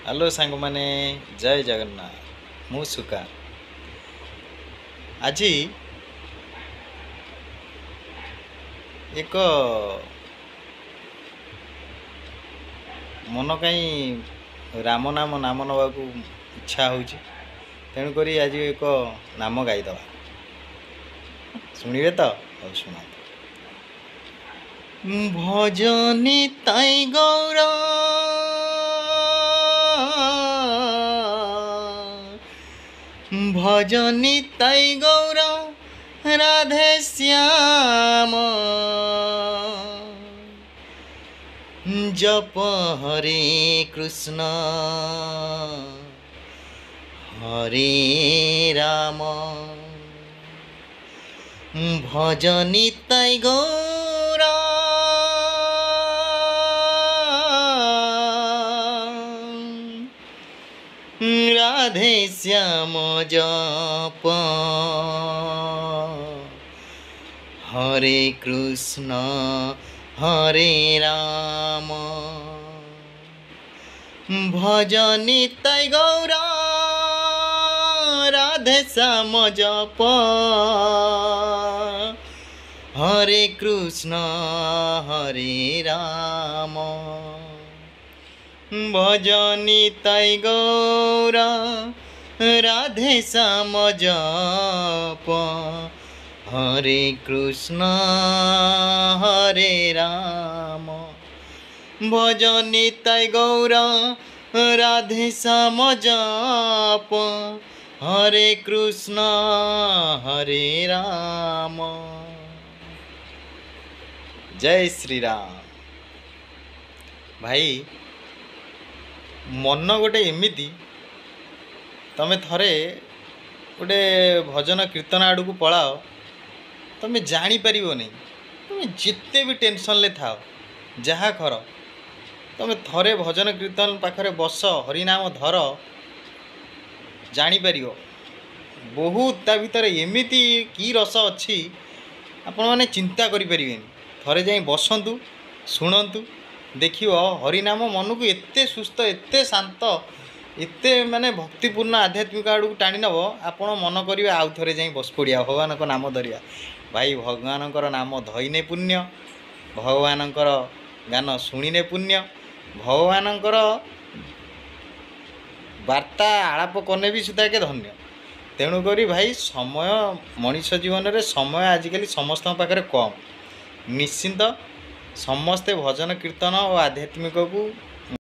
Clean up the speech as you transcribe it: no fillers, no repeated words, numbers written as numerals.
Hello सांग माने जय जगन्नाथ मु सुका आज एक मन कहीं राम नाम नाम नवा इच्छा हो तेणुक आज एक नाम गाईदे शुणवे तो शुण भजनी ताई गौर भजनी ताई गौर राधे श्याम जप हरे कृष्ण हरे राम भजनी ताई गौर राधे श्याम जप हरे कृष्ण हरे राम भजनी ताई गौर राधे श्याम जप हरे कृष्ण हरे राम भजनी ताई गौर राधे श्याम जप हरे कृष्ण हरे राम भजनी ताई गौर राधे श्याम जप हरे कृष्ण हरे राम। जय श्री राम। भाई मन गोटे एमिति तमें थरे गोटे भजन कीर्तन आड़ को पलाओ तमें जापर नहीं तुम्हें जिते भी टेंशन ले थाओ जहाँ कर तमें थरे भजन कीर्तन पाखरे बस हरिनाम धर जापर बहुत ता भीतर एमिति की रस अच्छी आपण मैंने चिंता करें थरे जाई बसंतु शुणु देखियो हरिनाम मन को एते सुस्थ एते शांत एते माने भक्तिपूर्ण आध्यात्मिक आड़ को टाणी नब आपण मन करेंगे आउ थे जाई बस पड़िया भगवान को नाम धरिया। भाई भगवान नाम धईने पुण्य भगवान गान शुणिने पुण्य भगवान वार्ता आलाप कने भी सुधा के धन्य। तेणुक भाई समय मनीष जीवन में समय आजिकल समस्त पाखे कम निश्चिंत समस्ते भजन कीर्तन और आध्यात्मिक को